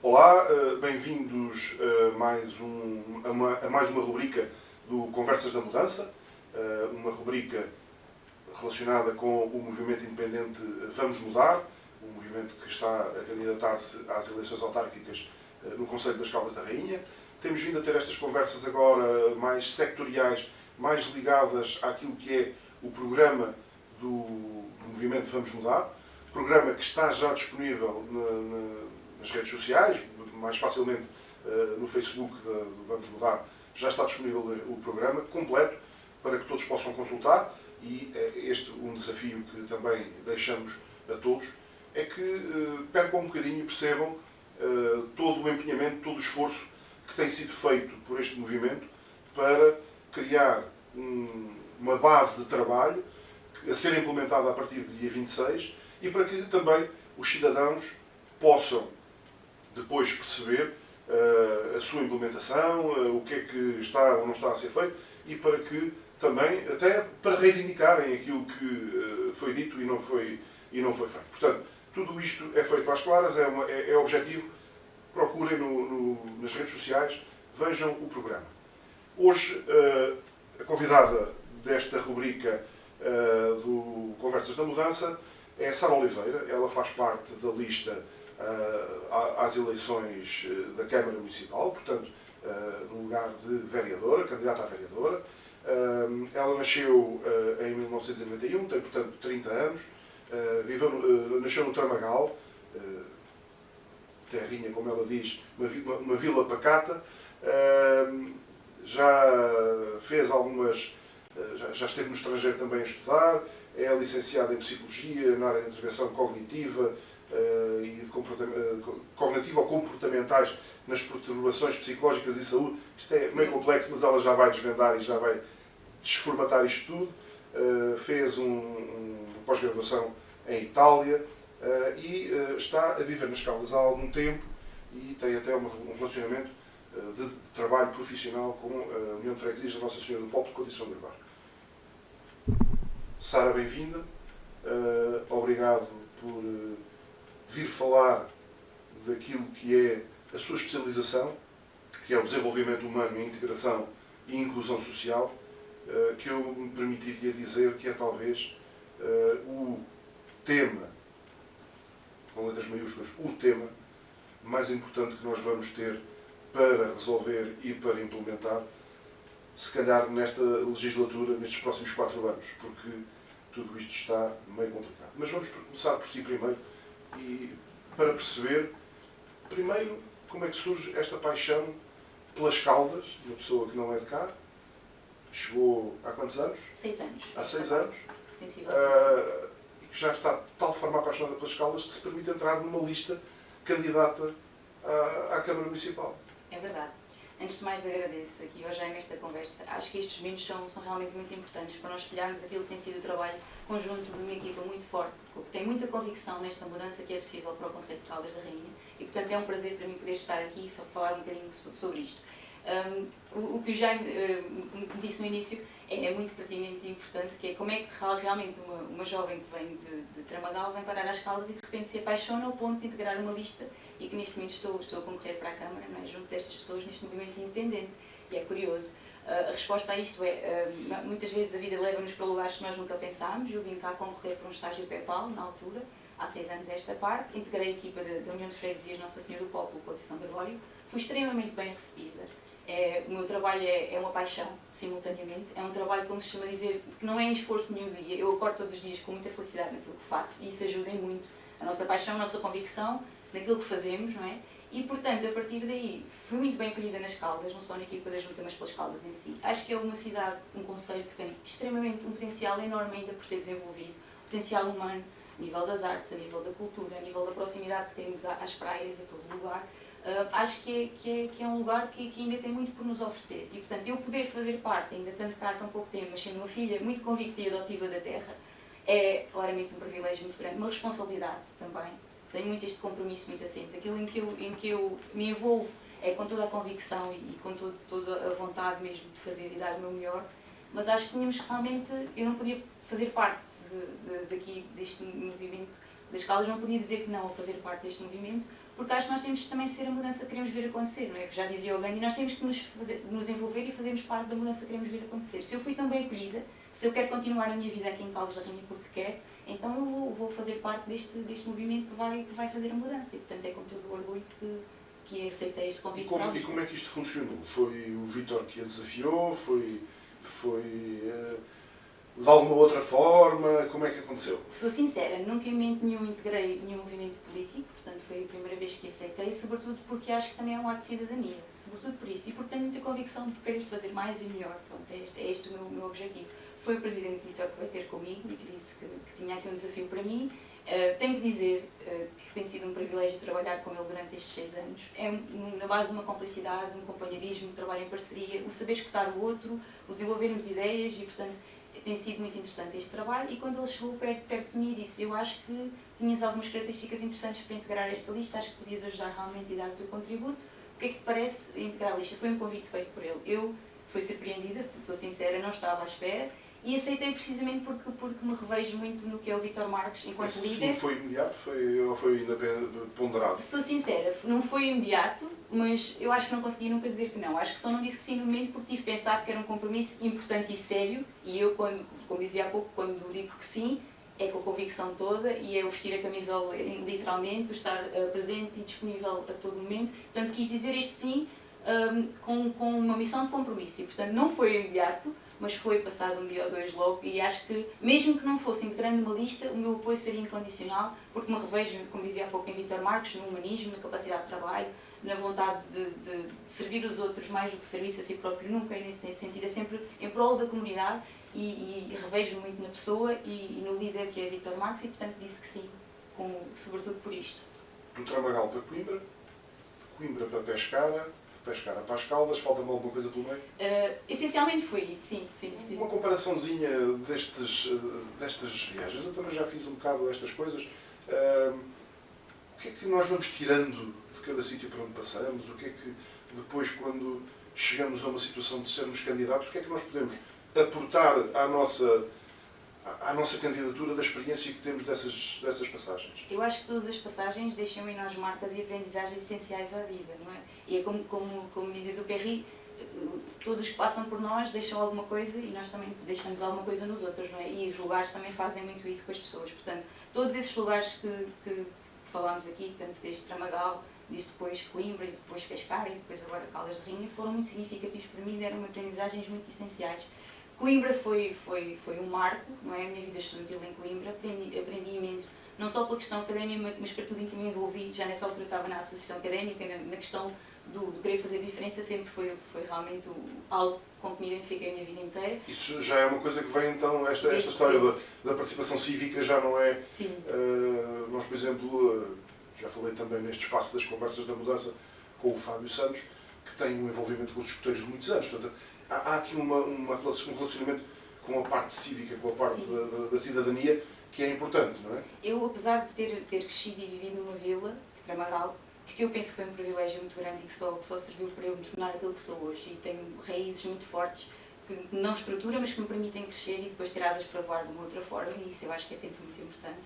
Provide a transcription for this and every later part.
Olá, bem-vindos a mais uma rubrica do Conversas da Mudança, uma rubrica relacionada com o movimento independente Vamos Mudar, o movimento que está a candidatar-se às eleições autárquicas no Conselho das Caldas da Rainha. Temos vindo a ter estas conversas agora mais sectoriais, mais ligadas àquilo que é o programa do movimento Vamos Mudar, programa que está já disponível nas redes sociais, mais facilmente no Facebook do Vamos Mudar, já está disponível o programa completo para que todos possam consultar, e este um desafio que também deixamos a todos, é que percam um bocadinho e percebam todo o empenhamento, todo o esforço que tem sido feito por este movimento para criar uma base de trabalho a ser implementada a partir do dia 26 e para que também os cidadãos possam depois perceber a sua implementação, o que é que está ou não está a ser feito, e para que também, até para reivindicarem aquilo que foi dito e não foi feito. Portanto, tudo isto é feito às claras, é objetivo. Procurem nas redes sociais, vejam o programa. Hoje, a convidada desta rubrica do Conversas da Mudança é a Sara Oliveira. Ela faz parte da lista às eleições da Câmara Municipal, portanto, no lugar de vereadora, candidata a vereadora. Ela nasceu em 1991, tem, portanto, 30 anos, nasceu no Tramagal, terrinha, como ela diz, uma vila pacata. Já fez algumas... Já esteve no estrangeiro também a estudar, é licenciada em Psicologia, na área de Intervenção Cognitiva e cognitiva ou comportamentais nas perturbações psicológicas e saúde. Isto é meio complexo, mas ela já vai desvendar e já vai desformatar isto tudo. Fez uma pós-graduação em Itália e está a viver nas Caldas há algum tempo e tem até um relacionamento de trabalho profissional com a União de Freguesias da Nossa Senhora do Popolo, Condição de Urbano. Sara, bem-vinda. Obrigado por vir falar daquilo que é a sua especialização, que é o desenvolvimento humano, a integração e inclusão social, que eu me permitiria dizer que é talvez o tema, com letras maiúsculas, o tema mais importante que nós vamos ter para resolver e para implementar, se calhar nesta legislatura, nestes próximos 4 anos, porque tudo isto está meio complicado. Mas vamos começar por si primeiro, e para perceber, primeiro, como é que surge esta paixão pelas Caldas, de uma pessoa que não é de cá. Chegou há quantos anos? 6 anos. Há 6 anos. E que já está de tal forma apaixonada pelas Caldas que se permite entrar numa lista candidata à Câmara Municipal. É verdade. Antes de mais, agradeço aqui hoje nesta conversa. Acho que estes momentos são realmente muito importantes para nós espelharmos aquilo que tem sido o trabalho conjunto de uma equipa muito forte, que tem muita convicção nesta mudança que é possível para o Conselho de Caldas da Rainha. E, portanto, é um prazer para mim poder estar aqui e falar um bocadinho sobre isto. O que o Jaime me disse no início é muito pertinente e importante, que é como é que realmente uma jovem que vem de Tramagal vem parar às Caldas e de repente se apaixona ao ponto de integrar uma lista, e que neste momento estou a concorrer para a Câmara, não é, junto destas pessoas neste movimento independente. E é curioso. A resposta a isto é, muitas vezes a vida leva-nos para lugares que nós nunca pensámos. Eu vim cá concorrer para um estágio PEPAL, na altura, há 6 anos esta parte, integrei a equipa da União de Freguesias Nossa Senhora do Popolo, com a São Gregório, fui extremamente bem recebida. O meu trabalho é uma paixão, simultaneamente. É um trabalho, como se chama dizer, que não é em esforço nenhum dia. Eu acordo todos os dias com muita felicidade naquilo que faço e isso ajuda muito. A nossa paixão, a nossa convicção naquilo que fazemos, não é? E, portanto, a partir daí, fui muito bem acolhida nas Caldas, não só na equipa da Junta, mas pelas Caldas em si. Acho que é uma cidade, um concelho que tem extremamente um potencial enorme ainda por ser desenvolvido. Potencial humano, a nível das artes, a nível da cultura, a nível da proximidade que temos às praias, a todo lugar. Acho que é um lugar que ainda tem muito por nos oferecer e, portanto, eu poder fazer parte, ainda tanto cá há tão pouco tempo, mas sendo uma filha muito convicta e adotiva da terra, é claramente um privilégio muito grande, uma responsabilidade também. Tenho muito este compromisso muito assente. Aquilo em que eu me envolvo é com toda a convicção e com toda a vontade mesmo de fazer e dar o meu melhor, mas acho que tínhamos realmente, eu não podia fazer parte daqui deste movimento das Caldas, não podia dizer que não a fazer parte deste movimento, porque acho que nós temos que também ser a mudança que queremos ver acontecer, não é? Que já dizia o Gandhi, nós temos que nos envolver e fazermos parte da mudança que queremos ver acontecer. Se eu fui tão bem acolhida, se eu quero continuar a minha vida aqui em Caldas da Rainha porque quero, então eu vou fazer parte deste movimento que vai fazer a mudança. E, portanto, é com todo o orgulho que aceitei este convite. E como é que isto funcionou? Foi o Vítor que a desafiou? Foi de alguma outra forma? Como é que aconteceu? Sou sincera, nunca em momento nenhum integrei nenhum movimento político, portanto foi a primeira vez que aceitei, sobretudo porque acho que também é um ato de cidadania, sobretudo por isso, e porque tenho muita convicção de querer fazer mais e melhor. Pronto, é este o meu objetivo. Foi o Presidente Vítor que veio ter comigo e que disse que tinha aqui um desafio para mim. Tenho que dizer que tem sido um privilégio trabalhar com ele durante estes 6 anos. É na base de uma complicidade, um companheirismo, um trabalho em parceria, o saber escutar o outro, o desenvolvermos ideias e, portanto, tem sido muito interessante este trabalho. E quando ele chegou perto de mim e disse: eu acho que tinhas algumas características interessantes para integrar esta lista, acho que podias ajudar realmente e dar o teu contributo, o que é que te parece integrar a lista? Foi um convite feito por ele. Eu fui surpreendida, se sou sincera, não estava à espera. E aceitei precisamente porque me revejo muito no que é o Vítor Marques enquanto líder. Sim, foi imediato ou foi ainda ponderado? Sou sincera, não foi imediato, mas eu acho que não conseguia nunca dizer que não. Acho que só não disse que sim no momento porque tive que pensar que era um compromisso importante e sério. E eu, como dizia há pouco, quando digo que sim, é com a convicção toda e é o vestir a camisola literalmente, o estar presente e disponível a todo momento. Portanto, quis dizer este sim com uma missão de compromisso. E, portanto, não foi imediato, mas foi passado um dia ou dois logo, e acho que, mesmo que não fosse integrando uma lista, o meu apoio seria incondicional, porque me revejo, como dizia há pouco, em Vítor Marques, no humanismo, na capacidade de trabalho, na vontade de servir os outros mais do que serviço a si próprio, nunca é nesse sentido, é sempre em prol da comunidade, e revejo muito na pessoa e no líder que é Vítor Marques, e portanto disse que sim, sobretudo por isto. Do Tramagal para Coimbra, de Coimbra para Pescara para as Caldas, falta-me alguma coisa pelo meio? Essencialmente foi isso, sim. Uma comparaçãozinha destas viagens. Eu também já fiz um bocado estas coisas. O que é que nós vamos tirando de cada sítio para onde passamos? O que é que depois, quando chegamos a uma situação de sermos candidatos, o que é que nós podemos aportar à nossa candidatura da experiência que temos dessas passagens? Eu acho que todas as passagens deixam em nós marcas e aprendizagens essenciais à vida, não é? E é como dizes o Perry, todos os que passam por nós deixam alguma coisa e nós também deixamos alguma coisa nos outros, não é? E os lugares também fazem muito isso com as pessoas. Portanto, todos esses lugares que falámos aqui, tanto desde Tramagal, desde depois Coimbra, e depois Pescara, e depois agora Caldas de Rainha, foram muito significativos para mim, deram-me aprendizagens muito essenciais. Coimbra foi um marco, não é? A minha vida estudantil em Coimbra, aprendi imenso, não só pela questão académica, mas para tudo em que me envolvi. Já nessa altura estava na associação académica, na questão do querer fazer diferença, sempre foi realmente algo com que me identifiquei a minha vida inteira. Isso já é uma coisa que vem então, esta história da participação cívica já não é... Sim. Nós, por exemplo, já falei também neste espaço das conversas da mudança com o Fábio Santos, que tem um envolvimento com os escuteiros de muitos anos. Portanto, há aqui um relacionamento com a parte cívica, com a parte da cidadania, que é importante, não é? Eu, apesar de ter crescido e vivido numa vila, Tramagal, que eu penso que foi um privilégio muito grande e que só serviu para eu me tornar aquilo que sou hoje, e tenho raízes muito fortes, que não estruturam, mas que me permitem crescer e depois ter asas para voar de uma outra forma, e isso eu acho que é sempre muito importante.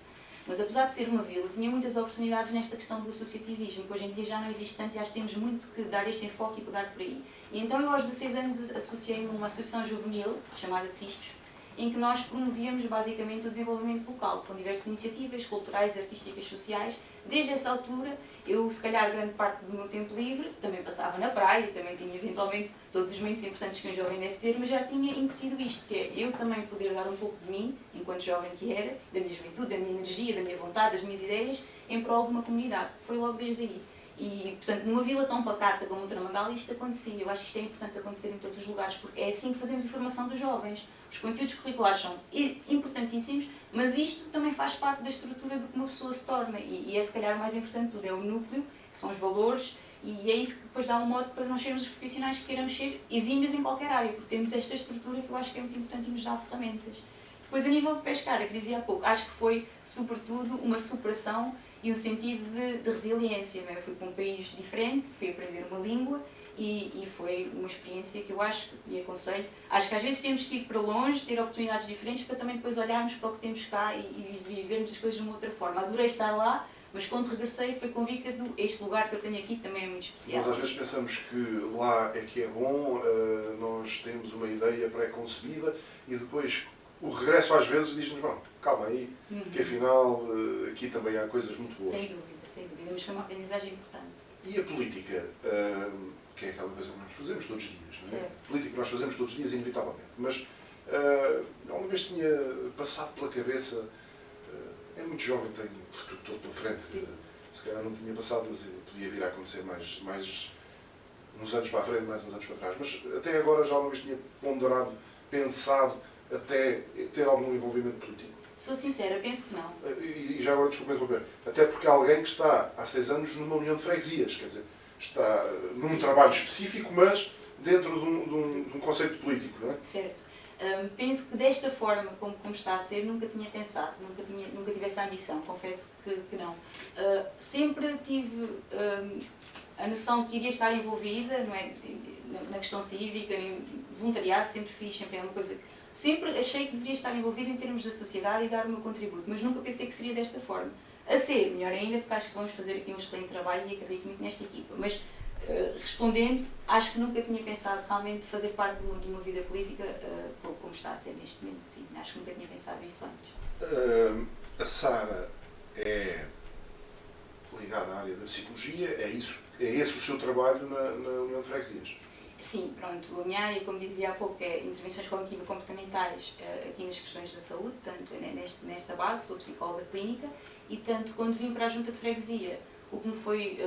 Mas apesar de ser uma vila, tinha muitas oportunidades nesta questão do associativismo, que hoje em dia já não existe tanto e acho que temos muito que dar este enfoque e pegar por aí. E então eu aos 16 anos associei-me a uma associação juvenil, chamada Cistos, em que nós promovíamos basicamente o desenvolvimento local, com diversas iniciativas culturais, artísticas, sociais. Desde essa altura, eu, se calhar, grande parte do meu tempo livre, também passava na praia, também tinha eventualmente todos os momentos importantes que um jovem deve ter, mas já tinha incutido isto, que é eu também poder dar um pouco de mim, enquanto jovem que era, da minha juventude, da minha energia, da minha vontade, das minhas ideias, em prol de uma comunidade. Foi logo desde aí. E, portanto, numa vila tão pacata como o Tramagal, isto acontecia. Eu acho que isto é importante acontecer em todos os lugares, porque é assim que fazemos a formação dos jovens. Os conteúdos curriculares são importantíssimos, mas isto também faz parte da estrutura do que uma pessoa se torna. E é, se calhar, o mais importante de tudo. É o núcleo, que são os valores, e é isso que depois dá um modo para nós sermos os profissionais que queiramos ser exímios em qualquer área, porque temos esta estrutura que eu acho que é muito importante e nos dá ferramentas. Depois, a nível de Pescara, que dizia há pouco, acho que foi, sobretudo, uma superação e um sentido de resiliência. Eu fui para um país diferente, fui aprender uma língua e foi uma experiência que eu acho, e aconselho, acho que às vezes temos que ir para longe, ter oportunidades diferentes para também depois olharmos para o que temos cá e vivermos as coisas de uma outra forma. Adorei estar lá, mas quando regressei foi convicta do este lugar que eu tenho aqui também é muito especial. Nós às vezes pensamos que lá é que é bom, nós temos uma ideia pré-concebida e depois o regresso às vezes diz-nos, bom, calma aí, que afinal aqui também há coisas muito boas. Sem dúvida, mas foi uma aprendizagem importante. E a política, que é aquela coisa que nós fazemos todos os dias, não é? A política que nós fazemos todos os dias, inevitavelmente, mas alguma vez tinha passado pela cabeça, é muito jovem, tenho o futuro todo pela frente, se calhar não tinha passado, mas podia vir a acontecer mais uns anos para a frente, mais uns anos para trás, mas até agora já alguma vez tinha ponderado, pensado, até ter algum envolvimento político. Sou sincera, penso que não. E já agora, desculpe interromper, até porque há alguém que está há 6 anos numa união de freguesias, quer dizer, está num trabalho específico, mas dentro de um conceito político, não é? Certo. Penso que desta forma, como está a ser, nunca tinha pensado, nunca tive essa ambição, confesso que não. Sempre tive a noção de que iria estar envolvida, não é, na questão cívica, em voluntariado, sempre fiz, sempre é uma coisa que... Sempre achei que deveria estar envolvida em termos da sociedade e dar o meu contributo, mas nunca pensei que seria desta forma. A ser, melhor ainda, porque acho que vamos fazer aqui um excelente trabalho e acredito muito nesta equipa. Mas, respondendo, acho que nunca tinha pensado realmente fazer parte de uma vida política como está a ser neste momento, sim. Acho que nunca tinha pensado isso antes. A Sara é ligada à área da psicologia, é esse o seu trabalho na União de Freguesias? Sim, pronto, a minha área, como dizia há pouco, é intervenções cognitivo-comportamentais aqui nas questões da saúde, portanto, nesta base, sou psicóloga clínica e, portanto, quando vim para a Junta de Freguesia, o que me foi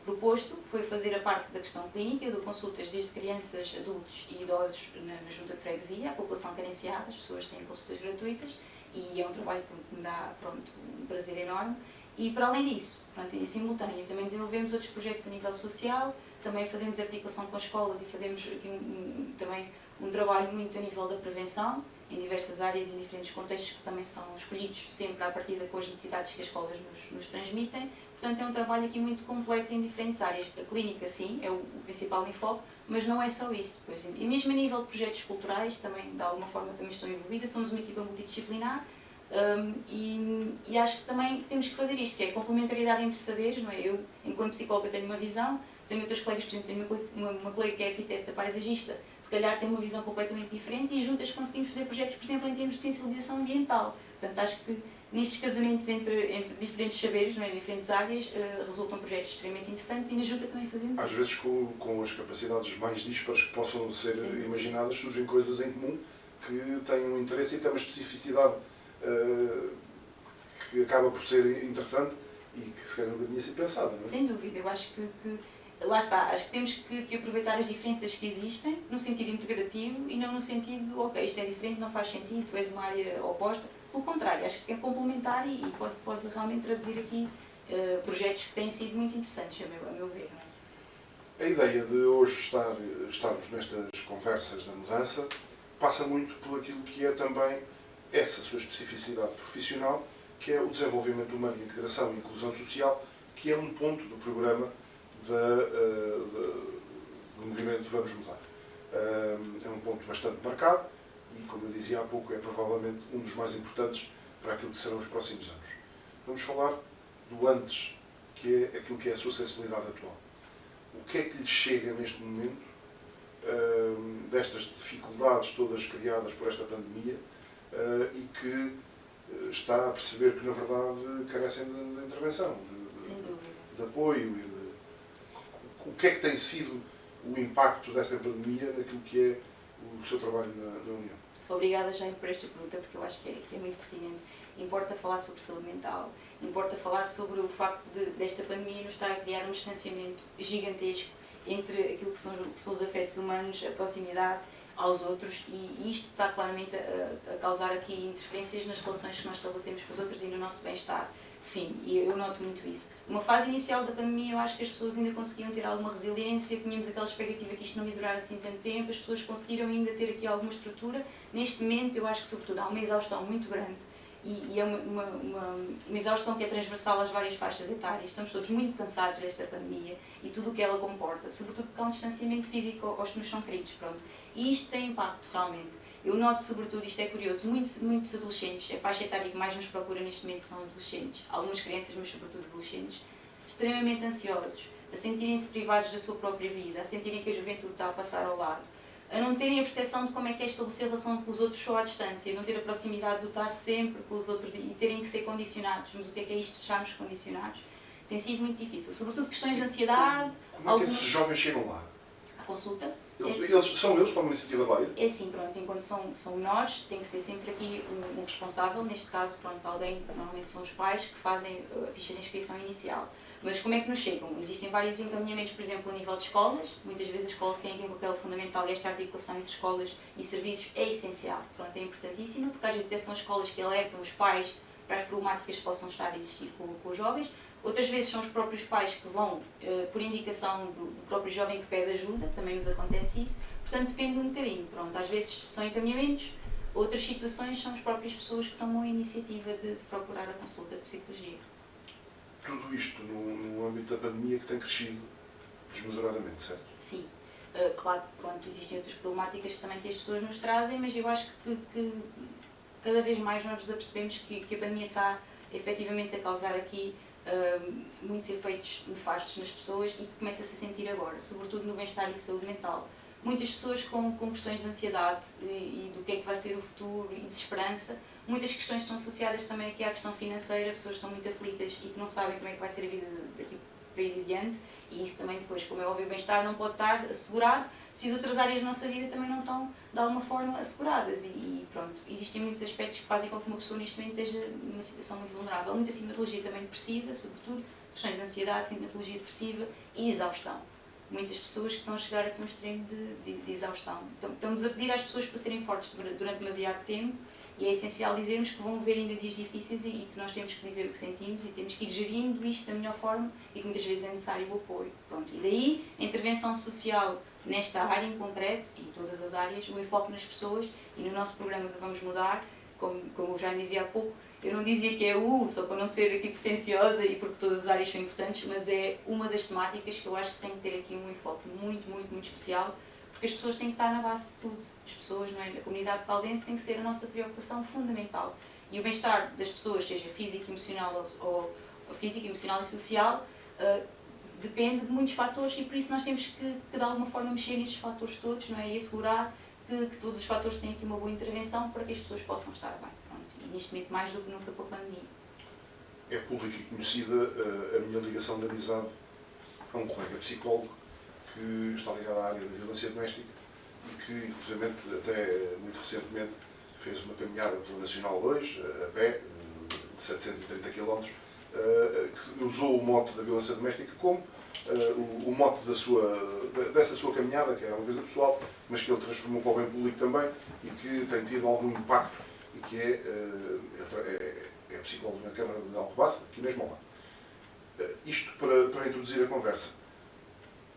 proposto foi fazer a parte da questão clínica, eu dou consultas desde crianças, adultos e idosos na Junta de Freguesia, a população carenciada, as pessoas têm consultas gratuitas e é um trabalho que me dá, pronto, um prazer enorme. E, para além disso, pronto, em simultâneo, também desenvolvemos outros projetos a nível social, também fazemos articulação com as escolas e fazemos aqui também um trabalho muito a nível da prevenção, em diversas áreas e em diferentes contextos que também são escolhidos sempre à partida com as necessidades que as escolas nos transmitem. Portanto, é um trabalho aqui muito completo em diferentes áreas. A clínica, sim, é o principal enfoque, mas não é só isso. Depois, e mesmo a nível de projetos culturais, também, de alguma forma, também estou envolvida. Somos uma equipa multidisciplinar e acho que também temos que fazer isto, que é a complementaridade entre saberes, não é? Eu, enquanto psicóloga, tenho uma visão, tenho outras colegas, por exemplo, tenho uma colega que é arquiteta paisagista, se calhar tem uma visão completamente diferente e juntas conseguimos fazer projetos, por exemplo, em termos de sensibilização ambiental. Portanto, acho que nestes casamentos entre diferentes saberes, não é, diferentes áreas, resultam projetos extremamente interessantes e na Junta também fazemos Às isso. vezes, com as capacidades mais dispares que possam ser imaginadas, surgem coisas em comum que têm um interesse e têm uma especificidade que acaba por ser interessante e que se calhar nunca tinha sido pensada, não é? Sem dúvida, eu acho que lá está, acho que temos que aproveitar as diferenças que existem no sentido integrativo e não no sentido, ok, isto é diferente, não faz sentido, tu és uma área oposta. Pelo contrário, acho que é complementar e pode realmente traduzir aqui projetos que têm sido muito interessantes, a meu ver. Não é? A ideia de hoje estarmos nestas conversas da mudança passa muito por aquilo que é também essa sua especificidade profissional, que é o desenvolvimento humano, integração e inclusão social, que é um ponto do programa do movimento Vamos Mudar. É um ponto bastante marcado e, como eu dizia há pouco, é provavelmente um dos mais importantes para aquilo que serão os próximos anos. Vamos falar do antes, que é aquilo que é a sua sensibilidade atual. O que é que lhe chega neste momento destas dificuldades todas criadas por esta pandemia e que está a perceber que, na verdade, carecem de intervenção, de apoio. O que é que tem sido o impacto desta pandemia naquilo que é o seu trabalho na União? Obrigada, Jaime, por esta pergunta, porque eu acho que é muito pertinente. Importa falar sobre saúde mental, importa falar sobre o facto desta pandemia nos estar a criar um distanciamento gigantesco entre aquilo que são os afetos humanos, a proximidade aos outros, e isto está claramente a causar aqui interferências nas relações que nós estabelecemos com os outros e no nosso bem-estar. Sim, e eu noto muito isso. Numa fase inicial da pandemia, eu acho que as pessoas ainda conseguiam ter alguma resiliência, tínhamos aquela expectativa que isto não ia durar assim tanto tempo, as pessoas conseguiram ainda ter aqui alguma estrutura. Neste momento, eu acho que, sobretudo, há uma exaustão muito grande e é uma exaustão que é transversal às várias faixas etárias. Estamos todos muito cansados desta pandemia e tudo o que ela comporta, sobretudo porque há um distanciamento físico aos que nos são queridos. Pronto. E isto tem impacto, realmente. eu noto sobretudo, isto é curioso, muitos adolescentes, a faixa etária que mais nos procura neste momento são adolescentes, algumas crianças, mas sobretudo adolescentes, extremamente ansiosos, a sentirem-se privados da sua própria vida, a sentirem que a juventude está a passar ao lado, a não terem a percepção de como é que é estabelecer relação com os outros só à distância, não ter a proximidade de estar sempre com os outros e terem que ser condicionados. Mas o que é isto de estarmos condicionados? Tem sido muito difícil, sobretudo questões de ansiedade. Como é que esses jovens chegam lá? A consulta. São eles que tomam a iniciativa de lá ir? É assim, pronto, enquanto são menores, tem que ser sempre aqui um responsável, neste caso, pronto, alguém, normalmente são os pais, que fazem a ficha de inscrição inicial. Mas como é que nos chegam? Existem vários encaminhamentos, por exemplo, a nível de escolas. Muitas vezes a escola tem aqui um papel fundamental e esta articulação entre escolas e serviços é essencial. Pronto, é importantíssimo, porque às vezes até são escolas que alertam os pais para as problemáticas que possam estar a existir com os jovens. Outras vezes são os próprios pais que vão, por indicação do próprio jovem que pede ajuda, também nos acontece isso. Portanto, depende um bocadinho. Pronto, às vezes são encaminhamentos, outras situações são as próprias pessoas que tomam a iniciativa de procurar a consulta de psicologia. Tudo isto no âmbito da pandemia que tem crescido desmesuradamente, certo? Sim. Claro que pronto, existem outras problemáticas também que as pessoas nos trazem, mas eu acho que cada vez mais nós nos apercebemos que a pandemia está efetivamente a causar aqui muitos efeitos nefastos nas pessoas e que começa-se a sentir agora, sobretudo no bem-estar e saúde mental. Muitas pessoas com questões de ansiedade e do que é que vai ser o futuro e desesperança. Muitas questões estão associadas também aqui à questão financeira, pessoas estão muito aflitas e que não sabem como é que vai ser a vida daqui para ir adiante, e isso também depois, como é óbvio, o bem-estar não pode estar assegurado se as outras áreas da nossa vida também não estão de alguma forma asseguradas e pronto, existem muitos aspectos que fazem com que uma pessoa neste momento esteja numa situação muito vulnerável. Muita sintomatologia também depressiva, sobretudo, questões de ansiedade, sintomatologia depressiva e exaustão. Muitas pessoas que estão a chegar aqui a um extremo de exaustão. Então, estamos a pedir às pessoas para serem fortes durante demasiado tempo e é essencial dizermos que vão haver ainda dias difíceis e que nós temos que dizer o que sentimos e temos que ir gerindo isto da melhor forma e que muitas vezes é necessário o apoio. Pronto. E daí a intervenção social nesta área em concreto, em todas as áreas, o enfoque nas pessoas e no nosso programa de Vamos Mudar, como eu já dizia há pouco, eu não dizia que é só para não ser aqui pretenciosa e porque todas as áreas são importantes, mas é uma das temáticas que eu acho que tem que ter aqui um enfoque muito especial, porque as pessoas têm que estar na base de tudo. As pessoas, não é? A comunidade caldense tem que ser a nossa preocupação fundamental. E o bem-estar das pessoas, seja físico, emocional ou físico, emocional e social, depende de muitos fatores e por isso nós temos que de alguma forma mexer nestes fatores todos, não é? E assegurar que todos os fatores têm aqui uma boa intervenção para que as pessoas possam estar bem. Pronto. E neste momento mais do que nunca com a pandemia. É pública e conhecida a minha ligação de amizade a um colega psicólogo que está ligado à área da violência doméstica e que, inclusive, até muito recentemente, fez uma caminhada pela Nacional 2, a pé, de 730 km, que usou o mote da violência doméstica como o mote dessa sua caminhada, que era uma coisa pessoal, mas que ele transformou para o bem público também e que tem tido algum impacto e que é psicólogo na Câmara de Alcobaça, aqui mesmo ao lado. Isto para introduzir a conversa.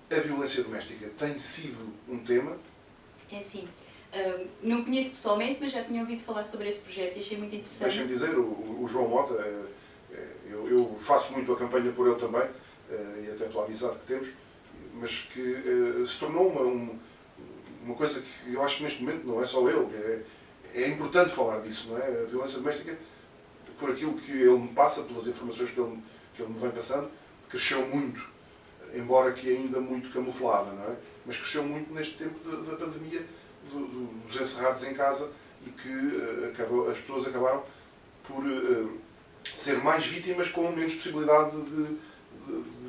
A violência doméstica tem sido um tema? É assim, não conheço pessoalmente, mas já tinha ouvido falar sobre esse projeto e achei muito interessante. Deixem-me dizer, o João Mota, eu faço muito a campanha por ele também, e até pela amizade que temos, mas que se tornou uma coisa que eu acho que neste momento não é só ele, é importante falar disso, não é? A violência doméstica, por aquilo que ele me passa, pelas informações que ele me vem passando, cresceu muito, embora que ainda muito camuflada, não é? Mas cresceu muito neste tempo da pandemia, dos encerrados em casa e que as pessoas acabaram por ser mais vítimas com menos possibilidade de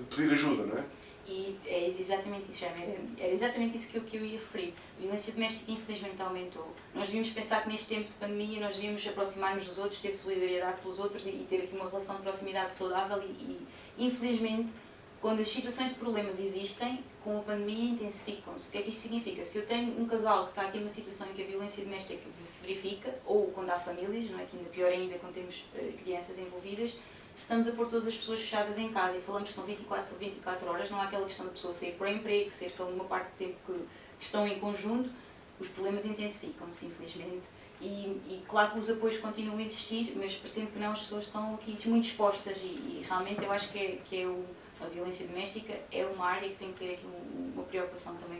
pedir ajuda, não é? E é exatamente isso, Jaime, era exatamente isso que eu ia referir. A violência doméstica infelizmente aumentou. Nós devíamos pensar que neste tempo de pandemia nós devíamos aproximar-nos dos outros, ter solidariedade pelos outros e ter aqui uma relação de proximidade saudável e infelizmente, quando as situações de problemas existem, com a pandemia intensificam-se. O que é que isto significa? Se eu tenho um casal que está aqui numa situação em que a violência doméstica se verifica, ou quando há famílias, não é? Que ainda pior ainda quando temos crianças envolvidas, se estamos a pôr todas as pessoas fechadas em casa e falamos que são 24 sobre 24 horas, não há aquela questão da pessoa sair para o emprego, ser só uma parte do tempo que estão em conjunto, os problemas intensificam-se, infelizmente. E claro que os apoios continuam a existir, mas parecendo que não, as pessoas estão aqui muito expostas e realmente eu acho que a violência doméstica é uma área que tem que ter aqui uma preocupação também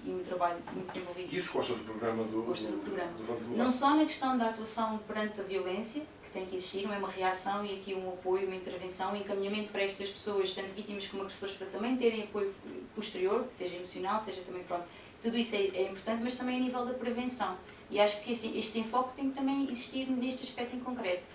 e trabalho muito desenvolvido. Isso gosta do programa do Gosta do programa. do Vamos Mudar. Não só na questão da atuação perante a violência, que tem que existir, não é uma reação e aqui um apoio, uma intervenção, um encaminhamento para estas pessoas, tanto vítimas como agressores, para também terem apoio posterior, seja emocional, seja também, pronto, tudo isso é importante, mas também a nível da prevenção. E acho que este enfoque tem que também existir neste aspecto em concreto,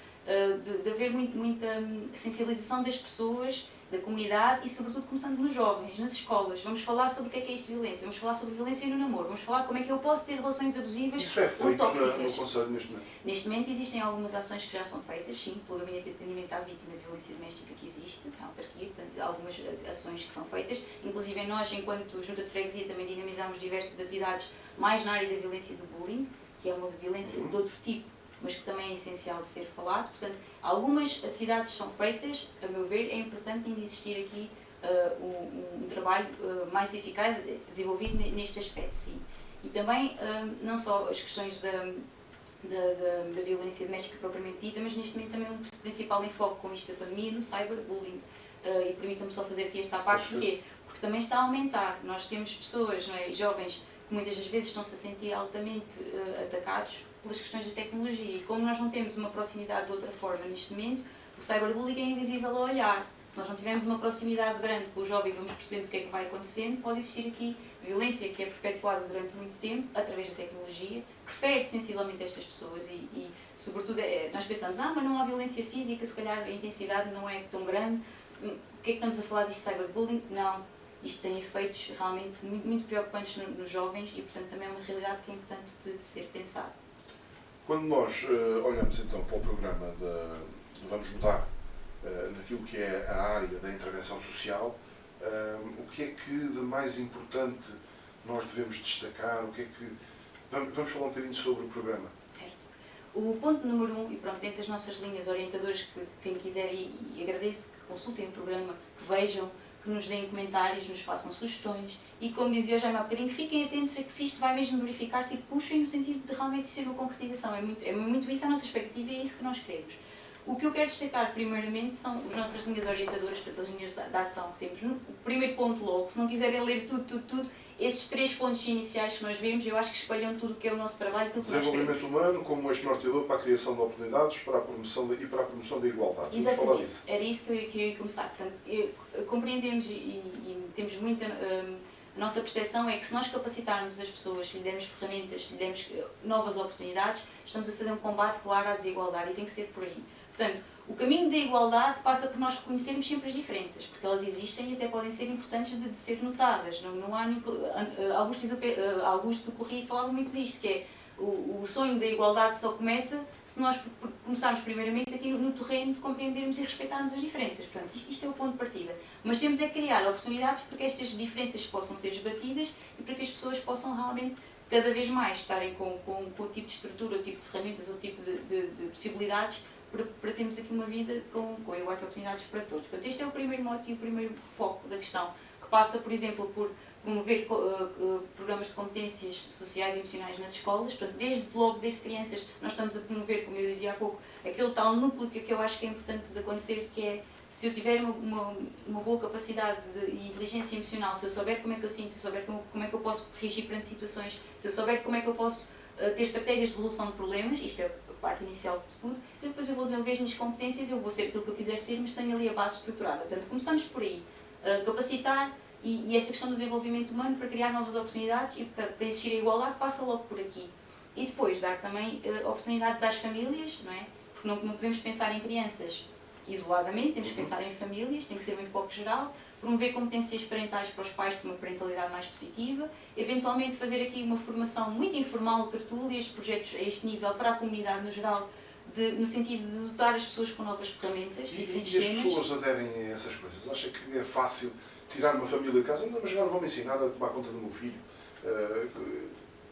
de haver muita sensibilização das pessoas, da comunidade e, sobretudo, começando nos jovens, nas escolas. Vamos falar sobre o que é isto de violência, vamos falar sobre violência no namoro, vamos falar como é que eu posso ter relações abusivas Isso é ou feito tóxicas. no Conselho neste momento? Neste momento existem algumas ações que já são feitas, sim, pelo Gabinete de Atendimento à Vítima de Violência Doméstica que existe, na autarquia, portanto, algumas ações que são feitas. Inclusive nós, enquanto Junta de Freguesia, também dinamizamos diversas atividades mais na área da violência e do bullying, que é uma violência de outro tipo, mas que também é essencial de ser falado. Portanto, algumas atividades são feitas, a meu ver, é importante ainda existir aqui um trabalho mais eficaz desenvolvido neste aspecto, sim. E também, não só as questões da violência doméstica propriamente dita, mas neste momento também um principal enfoque com isto da pandemia no cyberbullying. E permitam-me só fazer aqui esta parte, porquê? Porque também está a aumentar. Nós temos pessoas, não é, jovens, que muitas das vezes estão-se a sentir altamente atacados pelas questões da tecnologia. E como nós não temos uma proximidade de outra forma neste momento, o cyberbullying é invisível ao olhar. Se nós não tivermos uma proximidade grande com o jovem e vamos percebendo o que é que vai acontecendo, pode existir aqui violência que é perpetuada durante muito tempo, através da tecnologia, que fere sensivelmente estas pessoas e sobretudo, nós pensamos, mas não há violência física, se calhar a intensidade não é tão grande. O que é que estamos a falar disto de cyberbullying? Não. Isto tem efeitos realmente muito preocupantes nos jovens e, portanto, também é uma realidade que é importante de ser pensada. Quando nós olhamos então para o programa de Vamos Mudar, naquilo que é a área da intervenção social, o que é que de mais importante nós devemos destacar? O que é que... Vamos falar um bocadinho sobre o programa. Certo. O ponto número 1, e pronto, dentro das nossas linhas orientadoras, que quem quiser, e agradeço que consultem o programa, que vejam, que nos deem comentários, nos façam sugestões e, como dizia o Jaime há bocadinho, que fiquem atentos a que se isto vai mesmo verificar-se e que puxem no sentido de realmente ser uma concretização. É muito isso a nossa expectativa e é isso que nós queremos. O que eu quero destacar primeiramente são as nossas linhas orientadoras, para as linhas de ação que temos. O primeiro ponto logo, se não quiserem ler tudo, esses 3 pontos iniciais que nós vemos, eu acho que espalham tudo o que é o nosso trabalho. Desenvolvimento humano como eixo norteador para a criação de oportunidades para a promoção e para a promoção da igualdade. Exatamente, era isso que eu ia começar. Portanto, compreendemos e temos muita... A nossa percepção é que se nós capacitarmos as pessoas, se lhe dermos ferramentas, se lhe dermos novas oportunidades, estamos a fazer um combate claro à desigualdade e tem que ser por aí. Portanto, o caminho da igualdade passa por nós reconhecermos sempre as diferenças, porque elas existem e até podem ser importantes de ser notadas. Não há nenhum... Augusto Corrêa falava muito disto, que é o sonho da igualdade só começa se nós começarmos primeiramente aqui no terreno de compreendermos e respeitarmos as diferenças. Portanto, isto é o ponto de partida. Mas temos é que criar oportunidades para que estas diferenças possam ser esbatidas e para que as pessoas possam realmente cada vez mais estarem com o tipo de estrutura, o tipo de ferramentas, o tipo de possibilidades para termos aqui uma vida com iguais oportunidades para todos. Portanto, este é o primeiro mote e o primeiro foco da questão, que passa, por exemplo, por promover programas de competências sociais e emocionais nas escolas. Portanto, desde crianças, nós estamos a promover, como eu dizia há pouco, aquele tal núcleo que eu acho que é importante de acontecer, que é, se eu tiver uma boa capacidade e inteligência emocional, se eu souber como é que eu sinto, se eu souber como é que eu posso reagir perante situações, se eu souber como é que eu posso ter estratégias de resolução de problemas, isto é a parte inicial de tudo, então depois eu vou desenvolver as minhas competências, eu vou ser aquilo que eu quiser ser, mas tenho ali a base estruturada. Portanto, começamos por aí, capacitar e esta questão do desenvolvimento humano para criar novas oportunidades e para existir a igualdade passa logo por aqui. E depois dar também oportunidades às famílias, não é? Porque não podemos pensar em crianças isoladamente, temos que pensar em famílias, tem que ser um enfoque geral, promover competências parentais para os pais para uma parentalidade mais positiva, eventualmente fazer aqui uma formação muito informal, tertúlias, projetos a este nível para a comunidade no geral, no sentido de dotar as pessoas com novas ferramentas. E as pessoas aderem a essas coisas? Acha que é fácil tirar uma família de casa? Não, mas agora vão-me ensinar a tomar conta do meu filho.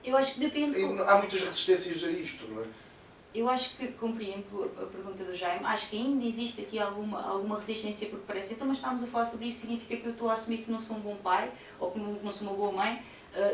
Eu acho que depende... Há muitas resistências a isto, não é? Eu acho que compreendo a pergunta do Jaime, acho que ainda existe aqui alguma resistência, porque parece, então, mas estamos a falar sobre isso, significa que eu estou a assumir que não sou um bom pai, ou que não sou uma boa mãe.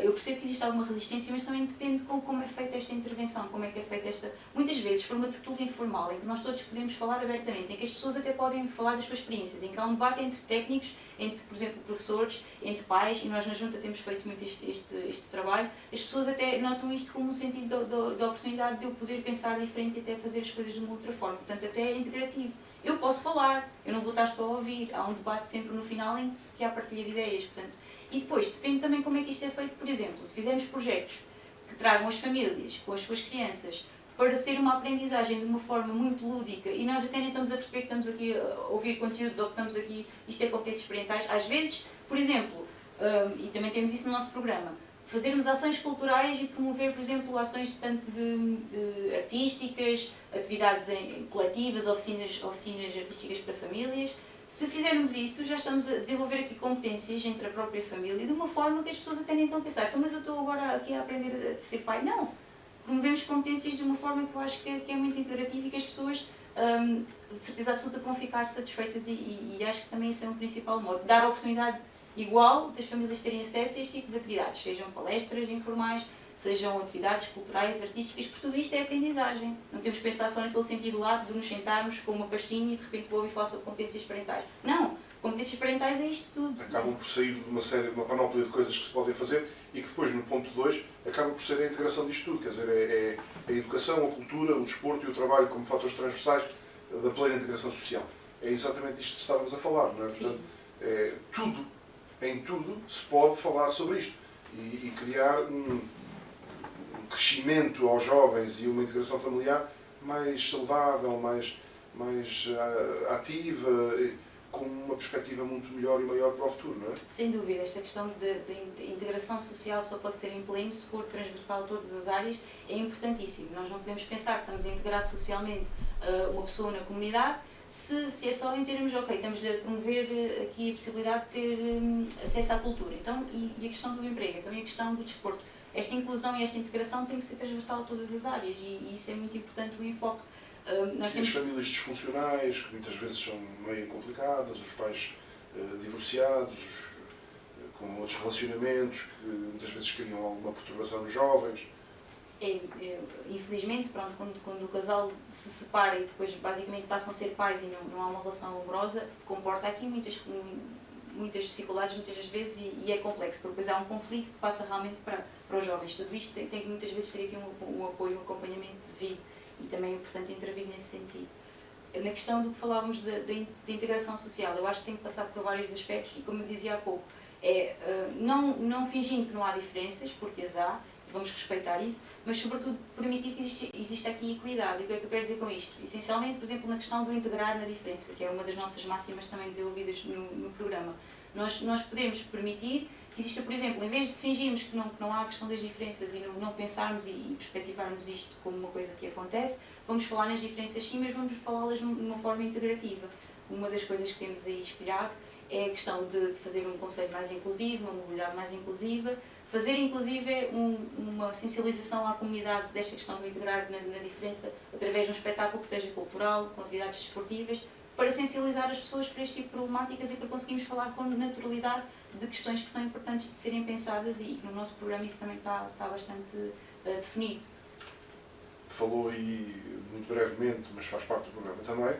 Eu percebo que existe alguma resistência, mas também depende de como é feita esta intervenção, como é que é feita esta... Muitas vezes, for uma tertúlia informal, em que nós todos podemos falar abertamente, em que as pessoas até podem falar das suas experiências, em que há um debate entre técnicos, entre, por exemplo, professores, entre pais, e nós na Junta temos feito muito este trabalho, as pessoas até notam isto como um sentido da oportunidade de eu poder pensar diferente e até fazer as coisas de uma outra forma. Portanto, até é integrativo. Eu posso falar, eu não vou estar só a ouvir. Há um debate sempre no final em que há partilha de ideias. Portanto, e depois, depende também como é que isto é feito. Por exemplo, se fizermos projetos que tragam as famílias com as suas crianças para ser uma aprendizagem de uma forma muito lúdica, e nós até nem estamos a perceber que estamos aqui a ouvir conteúdos ou que estamos aqui, isto é competências parentais, às vezes, por exemplo, e também temos isso no nosso programa, fazermos ações culturais e promover, por exemplo, ações tanto de artísticas, atividades coletivas, oficinas artísticas para famílias. Se fizermos isso, já estamos a desenvolver aqui competências entre a própria família de uma forma que as pessoas até nem estão a pensar, então, mas eu estou agora aqui a aprender a ser pai. Não! Promovemos competências de uma forma que eu acho que é muito interativa e que as pessoas, de certeza absoluta, vão ficar satisfeitas e acho que também esse é um principal modo. Dar a oportunidade igual das famílias terem acesso a este tipo de atividades, sejam palestras informais, sejam atividades culturais, artísticas, porque tudo isto é aprendizagem. Não temos que pensar só naquele sentido lá de nos sentarmos com uma pastinha e de repente vou ouvir falar sobre competências parentais. Não! Competências parentais é isto tudo. Acabam por sair de uma panóplia de coisas que se podem fazer e que depois, no ponto 2, acaba por ser a integração disto tudo. Quer dizer, é a educação, a cultura, o desporto e o trabalho como fatores transversais da plena integração social. É exatamente isto que estávamos a falar, não é? Sim. Portanto, em tudo se pode falar sobre isto e criar um crescimento aos jovens e uma integração familiar mais saudável, mais ativa, com uma perspectiva muito melhor e maior para o futuro, não é? Sem dúvida, esta questão de integração social só pode ser em pleno se for transversal a todas as áreas, é importantíssimo. Nós não podemos pensar que estamos a integrar socialmente uma pessoa na comunidade se é só em termos, ok, estamos a promover aqui a possibilidade de ter acesso à cultura, então, e a questão do emprego, então, e a questão do desporto. Esta inclusão e esta integração tem que ser transversal a todas as áreas e isso é muito importante o enfoque. As famílias disfuncionais, que muitas vezes são meio complicadas, os pais divorciados, com outros relacionamentos, que muitas vezes criam alguma perturbação nos jovens. Infelizmente, pronto, quando o casal se separa e depois basicamente passam a ser pais e não há uma relação amorosa, comporta aqui muitas dificuldades, muitas das vezes, e é complexo, porque depois há um conflito que passa realmente para os jovens. Tudo isto tem que muitas vezes ter aqui um apoio, um acompanhamento devido, e também é importante intervir nesse sentido. Na questão do que falávamos da integração social, eu acho que tem que passar por vários aspectos, e como eu dizia há pouco, não fingindo que não há diferenças, porque as há, vamos respeitar isso, mas sobretudo permitir que exista aqui equidade. E o que é que eu quero dizer com isto? Essencialmente, por exemplo, na questão do integrar na diferença, que é uma das nossas máximas também desenvolvidas no programa. Nós podemos permitir que exista, por exemplo, em vez de fingirmos que não há a questão das diferenças e não pensarmos e perspectivarmos isto como uma coisa que acontece, vamos falar nas diferenças sim, mas vamos falá-las de uma forma integrativa. Uma das coisas que temos aí espelhado é a questão de fazer um conceito mais inclusivo, uma mobilidade mais inclusiva, fazer inclusive uma sensibilização à comunidade desta questão do integrar na diferença através de um espetáculo que seja cultural, com atividades desportivas, para sensibilizar as pessoas para este tipo de problemáticas e para conseguirmos falar com naturalidade de questões que são importantes de serem pensadas e no nosso programa isso também está bastante definido. Falou aí muito brevemente, mas faz parte do programa também,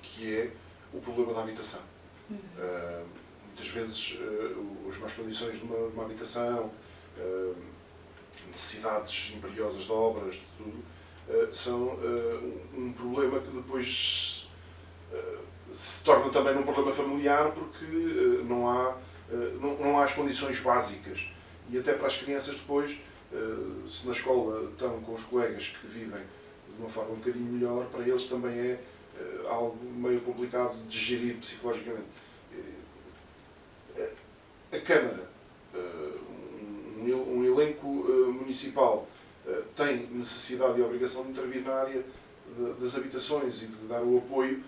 que é o problema da habitação. Muitas vezes as más condições de uma habitação, necessidades imperiosas de obras, de tudo, são um problema que depois se torna também um problema familiar porque não há as condições básicas. E até para as crianças depois, se na escola estão com os colegas que vivem de uma forma um bocadinho melhor, para eles também é algo meio complicado de gerir psicologicamente. A Câmara, um elenco municipal, tem necessidade e obrigação de intervir na área das habitações e de dar o apoio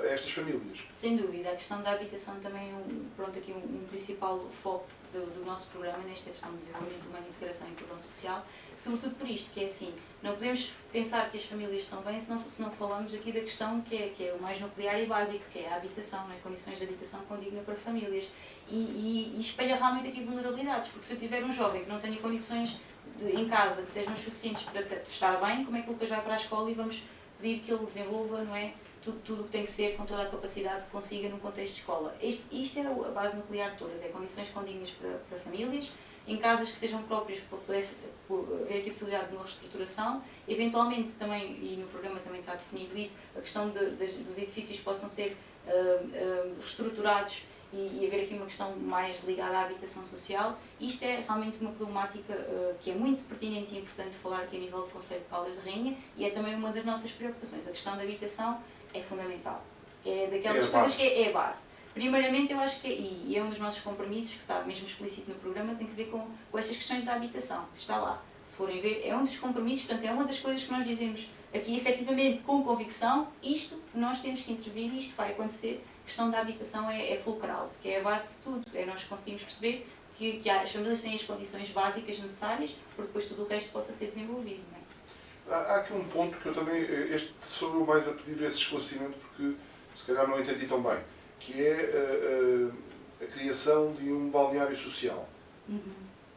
a estas famílias. Sem dúvida, a questão da habitação também é um principal foco do nosso programa nesta questão do desenvolvimento humano, integração e inclusão social, sobretudo por isto, que é assim, não podemos pensar que as famílias estão bem se não falamos aqui da questão que é o mais nuclear e básico, que é a habitação, não é? Condições de habitação condigna para famílias, e espelha realmente aqui vulnerabilidades, porque se eu tiver um jovem que não tenha condições em casa que sejam suficientes para estar bem, como é que ele depois vai para a escola e vamos pedir que ele desenvolva, não é? Tudo o que tem que ser, com toda a capacidade que consiga num contexto de escola. Isto é a base nuclear de todas, é condições condignas para famílias, em casas que sejam próprias para pudesse haver aqui a possibilidade de uma reestruturação, eventualmente também, e no programa também está definido isso, a questão dos edifícios que possam ser reestruturados e haver aqui uma questão mais ligada à habitação social. Isto é realmente uma problemática que é muito pertinente e importante falar aqui a nível do Conselho de Caldas de Rainha, e é também uma das nossas preocupações. A questão da habitação é fundamental. É daquelas coisas que é a base. Primeiramente, eu acho que, e é um dos nossos compromissos, que está mesmo explícito no programa, tem que ver com estas questões da habitação. Está lá. Se forem ver, é um dos compromissos, portanto, é uma das coisas que nós dizemos aqui, efetivamente, com convicção, isto nós temos que intervir e isto vai acontecer. A questão da habitação é fulcral, porque é a base de tudo. É nós conseguimos perceber que as famílias têm as condições básicas necessárias para depois tudo o resto possa ser desenvolvido. Não é? Há aqui um ponto que eu também, sou eu mais a pedir esse esclarecimento, porque se calhar não entendi tão bem, que é a criação de um balneário social.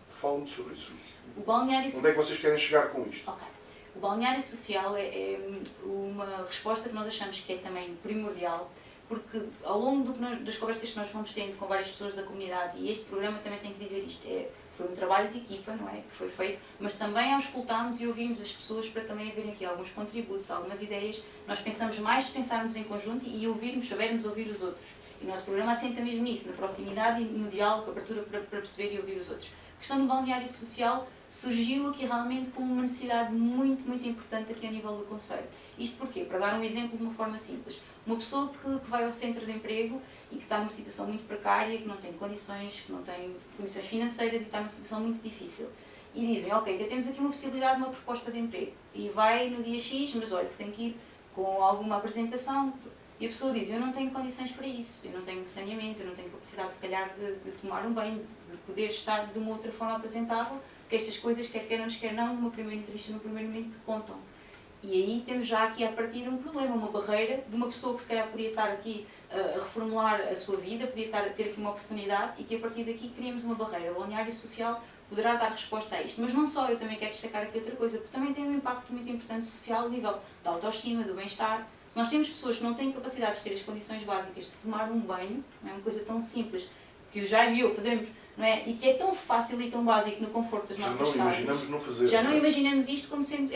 Fale-me sobre isso. O balneário social... Onde é que vocês querem chegar com isto? Okay. O balneário social é uma resposta que nós achamos que é também primordial, porque ao longo das conversas que nós vamos tendo com várias pessoas da comunidade, e este programa também tem que dizer isto, foi um trabalho de equipa, não é, que foi feito, mas também ao escutarmos e ouvirmos as pessoas para também haverem aqui alguns contributos, algumas ideias, nós pensamos mais se pensarmos em conjunto e ouvirmos, sabermos ouvir os outros. E o nosso programa assenta mesmo nisso, na proximidade e no diálogo, abertura para perceber e ouvir os outros. A questão do balneário social surgiu aqui realmente como uma necessidade muito, muito importante aqui a nível do Conselho. Isto porquê? Para dar um exemplo de uma forma simples. Uma pessoa que vai ao centro de emprego e que está numa situação muito precária, que não tem condições, que não tem condições financeiras e que está numa situação muito difícil. E dizem, ok, então temos aqui uma possibilidade de uma proposta de emprego. E vai no dia X, mas olha, que tem que ir com alguma apresentação. E a pessoa diz, eu não tenho condições para isso, eu não tenho saneamento, eu não tenho capacidade, se calhar, de tomar um banho, de poder estar de uma outra forma apresentável, porque estas coisas, quer queiramos, quer não, numa primeira entrevista, no primeiro momento, contam. E aí temos já aqui, a partir de um problema, uma barreira de uma pessoa que se calhar podia estar aqui a reformular a sua vida, podia ter aqui uma oportunidade, e que a partir daqui criamos uma barreira. O balneário social poderá dar resposta a isto. Mas não só, eu também quero destacar aqui outra coisa, porque também tem um impacto muito importante social a nível da autoestima, do bem-estar. Se nós temos pessoas que não têm capacidade de ter as condições básicas de tomar um banho, não é uma coisa tão simples, que o Jaime e eu fazemos, não é? E que é tão fácil e tão básico no conforto das nossas casas. Já não imaginamos não fazer. Já não imaginamos isto como sendo,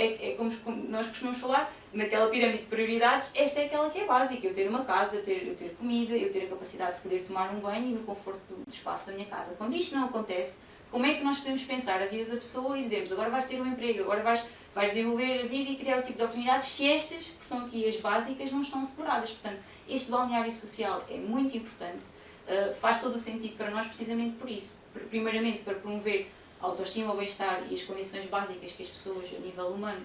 como nós costumamos falar, naquela pirâmide de prioridades, esta é aquela que é básica, eu ter uma casa, eu ter comida, eu ter a capacidade de poder tomar um banho e no conforto do espaço da minha casa. Quando isto não acontece, como é que nós podemos pensar a vida da pessoa e dizermos agora vais ter um emprego, agora vais desenvolver a vida e criar o tipo de oportunidades se estas, que são aqui as básicas, não estão asseguradas. Portanto, este balneário social é muito importante, faz todo o sentido para nós precisamente por isso. Primeiramente para promover a autoestima, o bem-estar e as condições básicas que as pessoas a nível humano...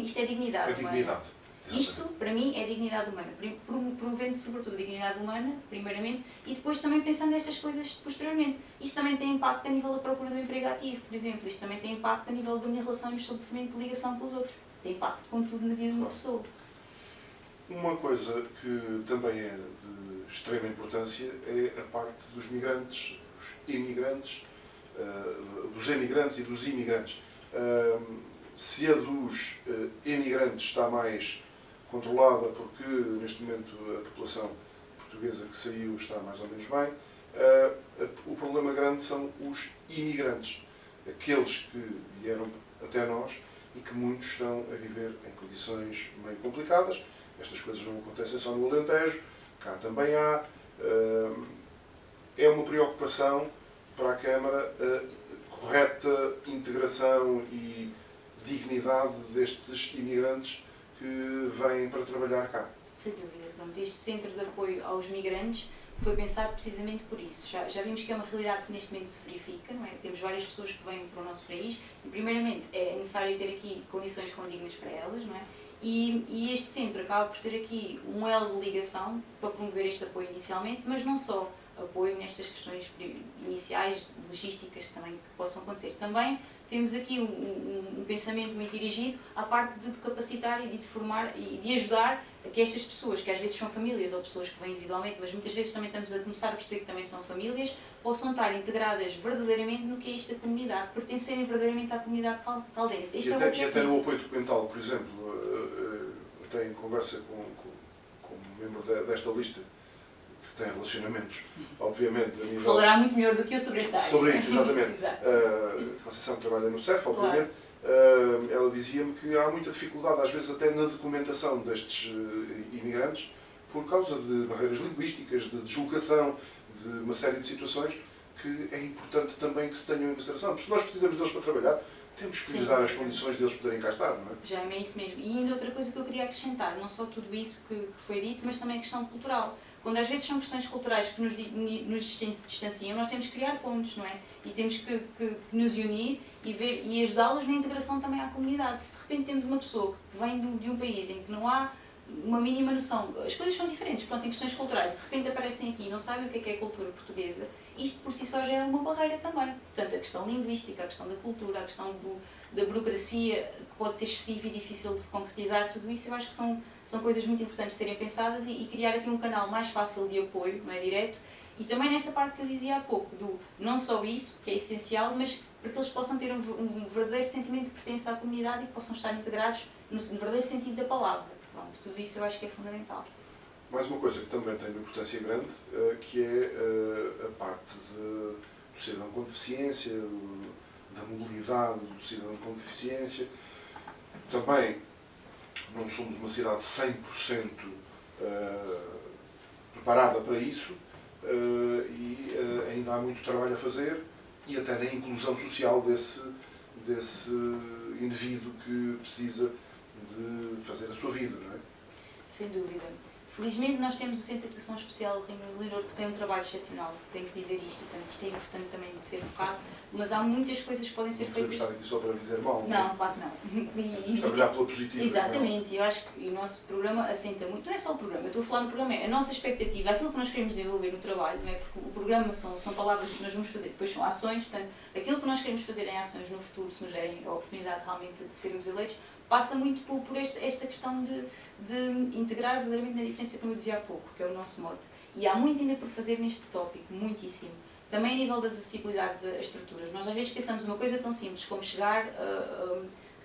Isto é dignidade humana. Dignidade. Isto, para mim, é dignidade humana. Promovendo sobretudo a dignidade humana, primeiramente, e depois também pensando nestas coisas posteriormente. Isto também tem impacto a nível da procura do emprego ativo, por exemplo. Isto também tem impacto a nível da minha relação e do estabelecimento de ligação com os outros. Tem impacto com tudo na vida de uma pessoa. Uma coisa que também é de extrema importância é a parte dos migrantes, dos imigrantes, dos emigrantes e dos imigrantes. Se a dos imigrantes está mais controlada, porque neste momento a população portuguesa que saiu está mais ou menos bem, o problema grande são os imigrantes, aqueles que vieram até nós e que muitos estão a viver em condições meio complicadas. Estas coisas não acontecem só no Alentejo, cá também há. É uma preocupação para a Câmara a correta integração e dignidade destes imigrantes que vêm para trabalhar cá. Sem dúvida. Pronto, este centro de apoio aos migrantes foi pensado precisamente por isso. Já vimos que é uma realidade que neste momento se verifica, não é? Temos várias pessoas que vêm para o nosso país e, primeiramente, é necessário ter aqui condições condignas para elas, não é? E este centro acaba por ser aqui um elo de ligação para promover este apoio inicialmente, mas não só apoio nestas questões iniciais, logísticas também que possam acontecer. Também temos aqui um pensamento muito dirigido à parte de capacitar e de formar e de ajudar a que estas pessoas, que às vezes são famílias ou pessoas que vêm individualmente, mas muitas vezes também estamos a começar a perceber que também são famílias, possam estar integradas verdadeiramente no que é esta comunidade, pertencerem verdadeiramente à comunidade caldense. E até no apoio documental, por exemplo, até em conversa com um membro desta lista, que tem relacionamentos, obviamente, a nível... Falará muito melhor do que eu sobre esta área. Sobre isso, exatamente. Exato. Conceição que trabalha no CEF, obviamente, ela dizia-me que há muita dificuldade, às vezes até na documentação destes imigrantes, por causa de barreiras linguísticas, de deslocação, de uma série de situações que é importante também que se tenham em consideração. Porque se nós precisamos deles para trabalhar, temos que lhes dar as condições deles poderem cá estar, não é? Já é isso mesmo. E ainda outra coisa que eu queria acrescentar, não só tudo isso que foi dito, mas também a questão cultural. Quando às vezes são questões culturais que nos distanciam, nós temos que criar pontos, não é? E temos que nos unir e ajudá-los na integração também à comunidade. Se de repente temos uma pessoa que vem de um país em que não há uma mínima noção, as coisas são diferentes, pronto, em questões culturais, e de repente aparecem aqui e não sabem o que é a cultura portuguesa, isto por si só já é uma barreira também. Portanto, a questão linguística, a questão da cultura, a questão da burocracia, que pode ser excessiva e difícil de se concretizar, tudo isso eu acho que são coisas muito importantes de serem pensadas e criar aqui um canal mais fácil de apoio, não é direto, e também nesta parte que eu dizia há pouco, do não só isso, que é essencial, mas para que eles possam ter um verdadeiro sentimento de pertença à comunidade e que possam estar integrados no verdadeiro sentido da palavra. Pronto, tudo isso eu acho que é fundamental. Mais uma coisa que também tem uma importância grande, que é a parte do cidadão com deficiência, da mobilidade do cidadão com deficiência. Também não somos uma cidade 100% preparada para isso e ainda há muito trabalho a fazer e até na inclusão social desse indivíduo que precisa de fazer a sua vida, não é? Sem dúvida. Felizmente nós temos o Centro de Educação Especial Reino Leonor que tem um trabalho excepcional, tenho que dizer isto, portanto isto é importante também de ser focado, mas há muitas coisas que podem ser feitas... Não podemos estar aqui só para dizer mal, não, claro que não. Trabalhar pela positiva. Exatamente, eu acho que o nosso programa assenta muito, não é só o programa, eu estou a falar no programa, é a nossa expectativa, aquilo que nós queremos desenvolver no trabalho, não é? Porque o programa são palavras que nós vamos fazer, depois são ações, portanto, aquilo que nós queremos fazer em ações no futuro, se nos derem a oportunidade realmente de sermos eleitos, passa muito por esta questão de integrar verdadeiramente na diferença, como eu dizia há pouco, que é o nosso mote. E há muito ainda por fazer neste tópico, muitíssimo. Também a nível das acessibilidades às estruturas. Nós às vezes pensamos uma coisa tão simples como chegar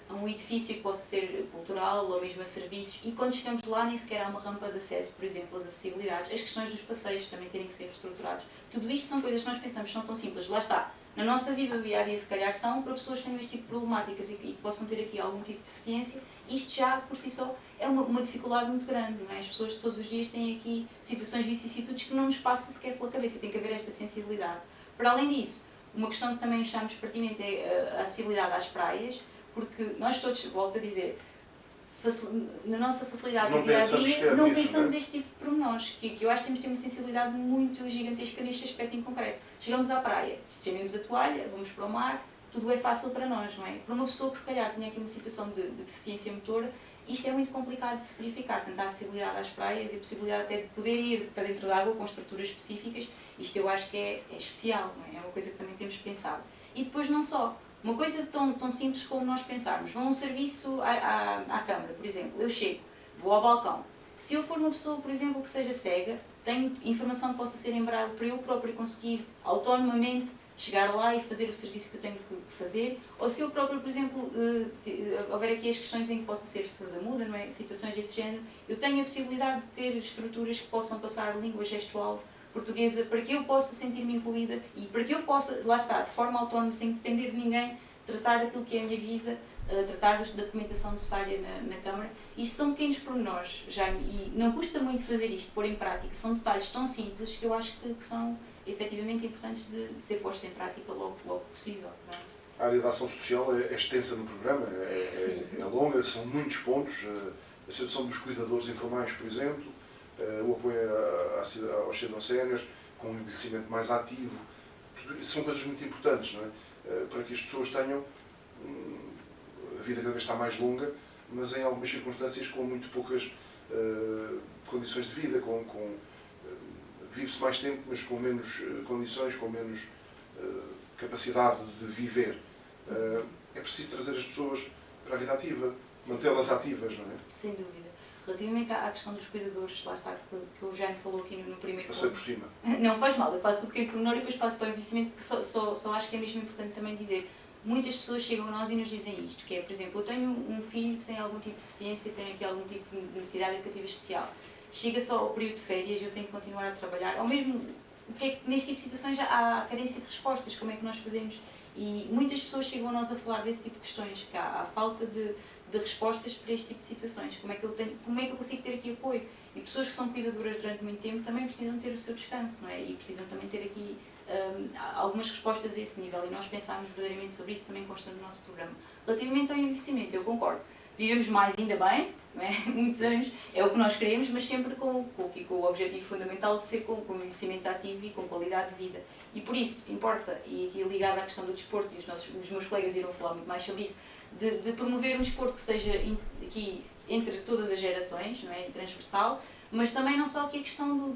a um edifício que possa ser cultural ou mesmo a serviços e quando chegamos lá nem sequer há uma rampa de acesso, por exemplo, as acessibilidades, as questões dos passeios também terem que ser estruturados. Tudo isto são coisas que nós pensamos que são tão simples. Lá está. Na nossa vida do dia a dia, se calhar, são para pessoas que têm este tipo de problemáticas e que possam ter aqui algum tipo de deficiência. Isto já, por si só, é uma dificuldade muito grande, não é? As pessoas todos os dias têm aqui situações, vicissitudes que não nos passam sequer pela cabeça. Tem que haver esta sensibilidade. Para além disso, uma questão que também achamos pertinente é a acessibilidade às praias, porque nós todos, volto a dizer, na nossa facilidade do dia a dia, não pensamos este tipo de pormenores, que eu acho que temos de ter uma sensibilidade muito gigantesca neste aspecto em concreto. Chegamos à praia, estendemos a toalha, vamos para o mar, tudo é fácil para nós, não é? Para uma pessoa que se calhar tinha aqui uma situação de deficiência motora, isto é muito complicado de se verificar, tanto a acessibilidade às praias e a possibilidade até de poder ir para dentro da água com estruturas específicas, isto eu acho que é especial, não é? É uma coisa que também temos pensado. E depois não só. Uma coisa tão simples como nós pensarmos, vou a um serviço à Câmara, por exemplo, eu chego, vou ao balcão. Se eu for uma pessoa, por exemplo, que seja cega, tenho informação que possa ser em braille para eu próprio conseguir autonomamente chegar lá e fazer o serviço que eu tenho que fazer, ou se eu próprio, por exemplo, houver aqui as questões em que possa ser surda-muda, não é? Situações desse género, eu tenho a possibilidade de ter estruturas que possam passar língua gestual portuguesa para que eu possa sentir-me incluída e para que eu possa, lá está, de forma autónoma, sem depender de ninguém, tratar daquilo que é a minha vida, tratar da documentação necessária na Câmara. Isto são pequenos pormenores, Jaime, e não custa muito fazer isto, pôr em prática. São detalhes tão simples que eu acho que são efetivamente importantes de ser postos em prática logo possível. Pronto. A área da ação social é extensa no programa, é longa, são muitos pontos. A situação dos cuidadores informais, por exemplo, o apoio aos cidadãos séniores, com um envelhecimento mais ativo, tudo isso são coisas muito importantes, não é? Para que as pessoas tenham, a vida cada vez está mais longa, mas em algumas circunstâncias com muito poucas condições de vida, vive-se mais tempo, mas com menos condições, com menos capacidade de viver. É preciso trazer as pessoas para a vida ativa, mantê-las ativas, não é? Sem dúvida. Relativamente à questão dos cuidadores, lá está, que o Jaime falou aqui no primeiro ponto. Passei por cima. Não faz mal, eu faço o pequeno pormenor e depois passo para o envelhecimento, porque só acho que é mesmo importante também dizer. Muitas pessoas chegam a nós e nos dizem isto, que é, por exemplo, eu tenho um filho que tem algum tipo de deficiência, tem aqui algum tipo de necessidade educativa especial. Chega só ao período de férias e eu tenho que continuar a trabalhar, ou mesmo, porque é que neste tipo de situações já há carência de respostas, como é que nós fazemos? E muitas pessoas chegam a nós a falar desse tipo de questões, que há falta de respostas para este tipo de situações, como é que eu consigo ter aqui apoio? E pessoas que são cuidadoras durante muito tempo também precisam ter o seu descanso, não é? E precisam também ter aqui algumas respostas a esse nível, e nós pensámos verdadeiramente sobre isso também constando no nosso programa. Relativamente ao envelhecimento, eu concordo. Vivemos mais, ainda bem, não é? Muitos anos, é o que nós queremos, mas sempre com o objetivo fundamental de ser com envelhecimento ativo e com qualidade de vida. E por isso, importa, e aqui ligado à questão do desporto, e os meus colegas irão falar muito mais sobre isso, de promover um desporto que seja aqui entre todas as gerações, não é? E transversal, mas também não só aqui a questão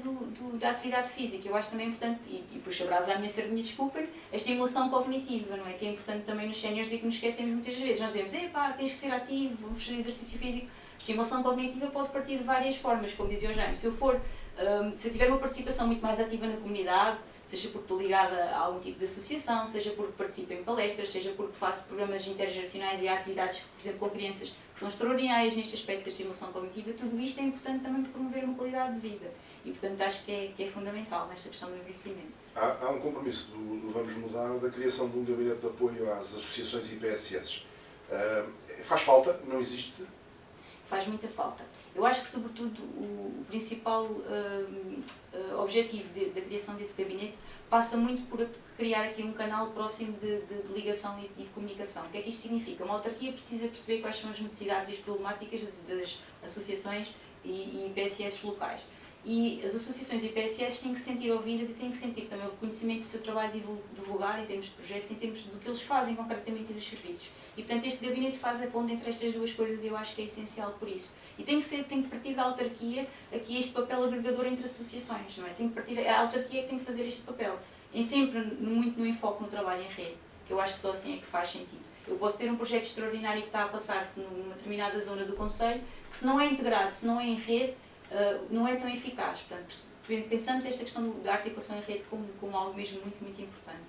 da atividade física. Eu acho também importante, e puxo a brasa à minha sardinha, desculpem, a estimulação cognitiva, não é? Que é importante também nos séniores e que nos esquecemos muitas vezes. Nós dizemos, tens que ser ativo, vamos fazer exercício físico. A estimulação cognitiva pode partir de várias formas, como dizia o Jaime. Se eu tiver uma participação muito mais ativa na comunidade, seja porque estou ligada a algum tipo de associação, seja porque participo em palestras, seja porque faço programas intergeracionais e atividades, por exemplo, com crianças, que são extraordinárias neste aspecto da estimulação cognitiva, tudo isto é importante também para promover uma qualidade de vida. E, portanto, acho que é fundamental nesta questão do envelhecimento. Há um compromisso do Vamos Mudar da criação de um gabinete de apoio às associações e PSS. Faz falta? Não existe? Faz muita falta. Eu acho que, sobretudo, o principal objetivo da criação desse gabinete passa muito por criar aqui um canal próximo de ligação e de comunicação. O que é que isto significa? Uma autarquia precisa perceber quais são as necessidades e as problemáticas das associações e PSS locais. E as associações e PSS têm que se sentir ouvidas e têm que sentir também o reconhecimento do seu trabalho divulgado em termos de projetos, em termos do que eles fazem concretamente e dos serviços. E, portanto, este gabinete faz a ponte entre estas duas coisas e eu acho que é essencial por isso. E tem que partir da autarquia aqui este papel agregador entre associações, não é? A autarquia é que tem que fazer este papel. Sempre muito no enfoque no trabalho em rede, que eu acho que só assim é que faz sentido. Eu posso ter um projeto extraordinário que está a passar-se numa determinada zona do concelho, que se não é integrado, se não é em rede, não é tão eficaz. Portanto, pensamos esta questão da articulação em rede como algo mesmo muito, muito importante.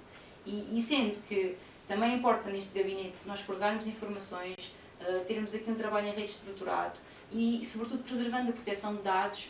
E sendo que também importa neste gabinete nós cruzarmos informações, termos aqui um trabalho em rede estruturado e sobretudo, preservando a proteção de dados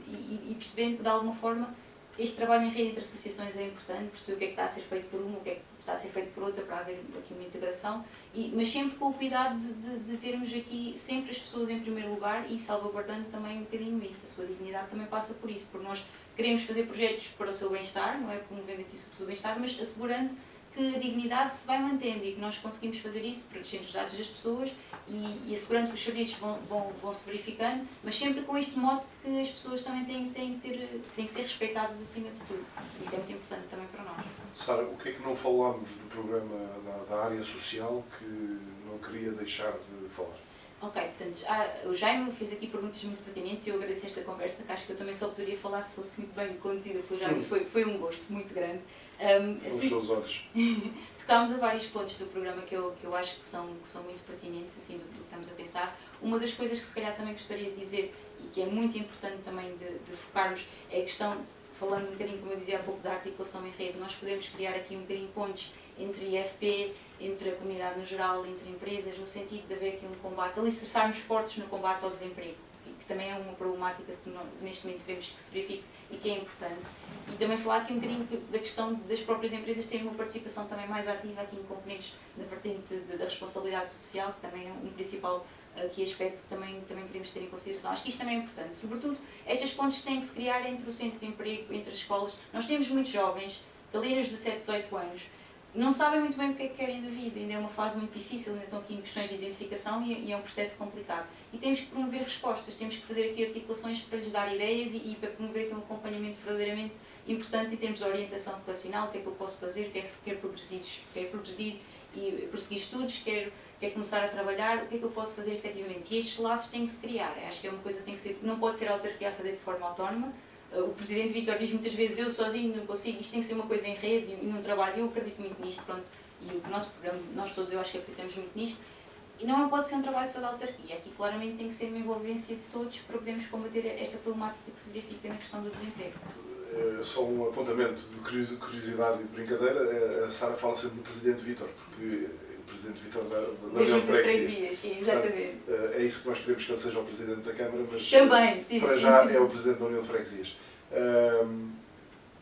e percebendo que, de alguma forma, este trabalho em rede entre associações é importante, perceber o que é que está a ser feito por uma, o que é que está a ser feito por outra, para haver aqui uma integração, mas sempre com o cuidado de termos aqui sempre as pessoas em primeiro lugar e salvaguardando também um bocadinho isso. A sua dignidade também passa por isso, porque nós queremos fazer projetos para o seu bem-estar, não é? Promovendo aqui sobretudo o bem-estar, mas assegurando que a dignidade se vai mantendo e que nós conseguimos fazer isso, protegendo os dados das pessoas e assegurando que os serviços vão se verificando, mas sempre com este mote de que as pessoas também têm que ser respeitadas acima de tudo. Isso é muito importante também para nós. Sara, o que é que não falámos do programa da área social que não queria deixar de falar? Ok, portanto, o Jaime fez aqui perguntas muito pertinentes e eu agradeço esta conversa, que acho que eu também só poderia falar se fosse muito bem conduzida pelo Jaime. Foi um gosto muito grande. Os seus olhos. Tocámos a vários pontos do programa que eu acho que são muito pertinentes, assim, do que estamos a pensar. Uma das coisas que se calhar também gostaria de dizer, e que é muito importante também de focarmos, é a questão, falando um bocadinho, como eu dizia há pouco, da articulação em rede. Nós podemos criar aqui um bocadinho pontes entre IFP, entre a comunidade no geral, entre empresas, no sentido de haver aqui um combate, alicerçarmos esforços no combate ao desemprego, que também é uma problemática que neste momento vemos que se verifica e que é importante. E também falar aqui um bocadinho da questão das próprias empresas terem uma participação também mais ativa aqui em componentes na vertente da responsabilidade social, que também é um principal aspecto que também queremos ter em consideração. Acho que isto também é importante. Sobretudo, estas pontes têm que se criar entre o centro de emprego, entre as escolas. Nós temos muitos jovens, ali nos 17, 18 anos, não sabem muito bem o que é que querem da vida, ainda é uma fase muito difícil, ainda estão aqui em questões de identificação e é um processo complicado. E temos que promover respostas, temos que fazer aqui articulações para lhes dar ideias e para promover aqui um acompanhamento verdadeiramente importante em termos de orientação vocacional, o que é que eu posso fazer, o que é que quero progredir e prosseguir estudos, quero quer começar a trabalhar, o que é que eu posso fazer efetivamente? E estes laços têm que se criar. Acho que é uma coisa que tem que ser, não pode ser a autarquia a fazer de forma autónoma. O Presidente Vítor diz muitas vezes, eu sozinho não consigo, isto tem que ser uma coisa em rede e num trabalho. Eu acredito muito nisto, pronto, e o nosso programa, nós todos eu acho que acreditamos muito nisto. E não pode ser um trabalho só da autarquia. Aqui claramente tem que ser uma envolvência de todos para podermos combater esta problemática que se verifica na questão do desemprego. Só um apontamento de curiosidade e de brincadeira. A Sara fala sempre do Presidente Vítor, porque o Presidente Vítor da União de Freguesias. Sim, exatamente. Portanto, é isso que nós queremos que ele seja o Presidente da Câmara, mas também, sim, para já é o Presidente da União de Freguesias.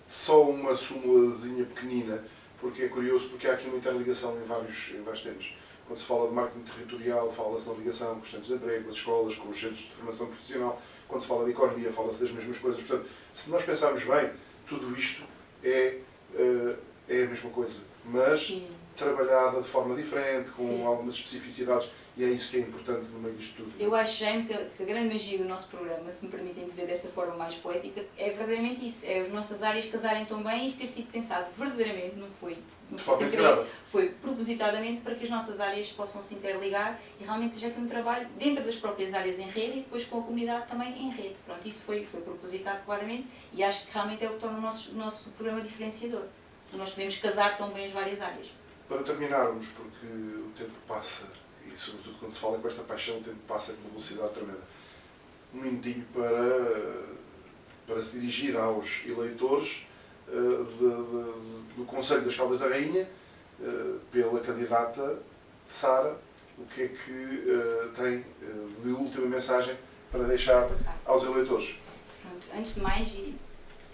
Só uma súmulazinha pequenina, porque é curioso, porque há aqui uma interligação em vários temas. Quando se fala de marketing territorial, fala-se na ligação com os centros de emprego, com as escolas, com os centros de formação profissional. Quando se fala de economia, fala-se das mesmas coisas. Portanto, se nós pensarmos bem, tudo isto é a mesma coisa, mas sim, trabalhada de forma diferente, com sim, algumas especificidades, e é isso que é importante no meio disto tudo. Eu acho, Jaime, que a grande magia do nosso programa, se me permitem dizer desta forma mais poética, é verdadeiramente isso, é as nossas áreas casarem tão bem e isto ter sido pensado verdadeiramente, não foi foi propositadamente para que as nossas áreas possam se interligar e realmente seja aqui um trabalho dentro das próprias áreas em rede e depois com a comunidade também em rede. Pronto, isso foi propositado claramente e acho que realmente é o que torna o nosso programa diferenciador. Nós podemos casar tão bem as várias áreas. Para terminarmos, porque o tempo passa, e sobretudo quando se fala com esta paixão, o tempo passa com uma velocidade tremenda. Um minutinho para se dirigir aos eleitores do Conselho das Caldas da Rainha, pela candidata Sara, o que é que tem de última mensagem para deixar aos eleitores? Pronto, antes de mais, e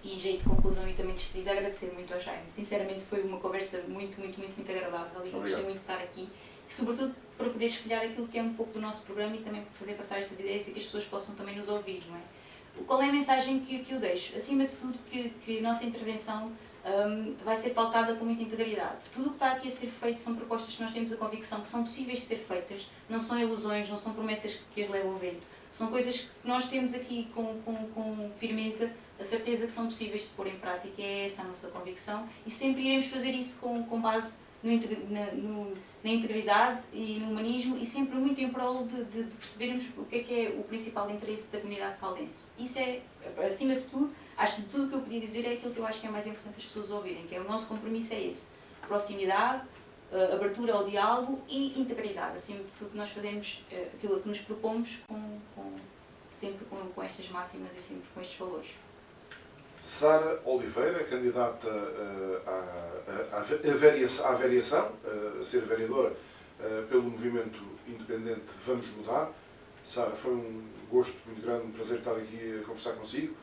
em jeito de conclusão e também despedida, agradecer muito ao Jaime. Sinceramente foi uma conversa muito agradável e gostei muito de estar aqui. E sobretudo para poder espelhar aquilo que é um pouco do nosso programa e também para fazer passar estas ideias e que as pessoas possam também nos ouvir, não é? Qual é a mensagem que eu deixo? Acima de tudo, que a nossa intervenção vai ser pautada com muita integridade. Tudo o que está aqui a ser feito são propostas que nós temos a convicção que são possíveis de ser feitas, não são ilusões, não são promessas que as levam ao vento. São coisas que nós temos aqui com firmeza, a certeza que são possíveis de pôr em prática, é essa a nossa convicção e sempre iremos fazer isso com base na integridade e no humanismo e sempre muito em prol de percebermos o que é o principal interesse da comunidade caldense. Isso é, acima de tudo, acho que de tudo o que eu podia dizer é aquilo que eu acho que é mais importante as pessoas ouvirem, que é o nosso compromisso é esse. Proximidade, abertura ao diálogo e integridade. Acima de tudo, nós fazemos aquilo que nos propomos sempre com estas máximas e sempre com estes valores. Sara Oliveira, candidata à variação, a ser vereadora pelo movimento independente Vamos Mudar. Sara, foi um gosto muito grande, um prazer estar aqui a conversar consigo.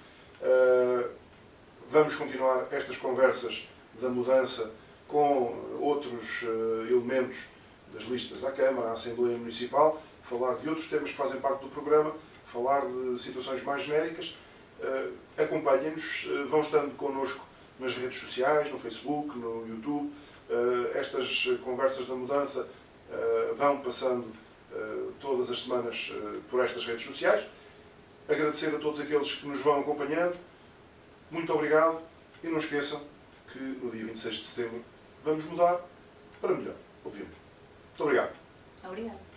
Vamos continuar estas conversas da mudança com outros elementos das listas à Câmara, à Assembleia Municipal, falar de outros temas que fazem parte do programa, falar de situações mais genéricas. Acompanhem-nos, vão estando connosco nas redes sociais, no Facebook, no YouTube. Estas conversas da mudança vão passando todas as semanas por estas redes sociais. Agradecer a todos aqueles que nos vão acompanhando. Muito obrigado e não esqueçam que no dia 26 de setembro vamos mudar para melhor, obviamente. Muito obrigado. Obrigada.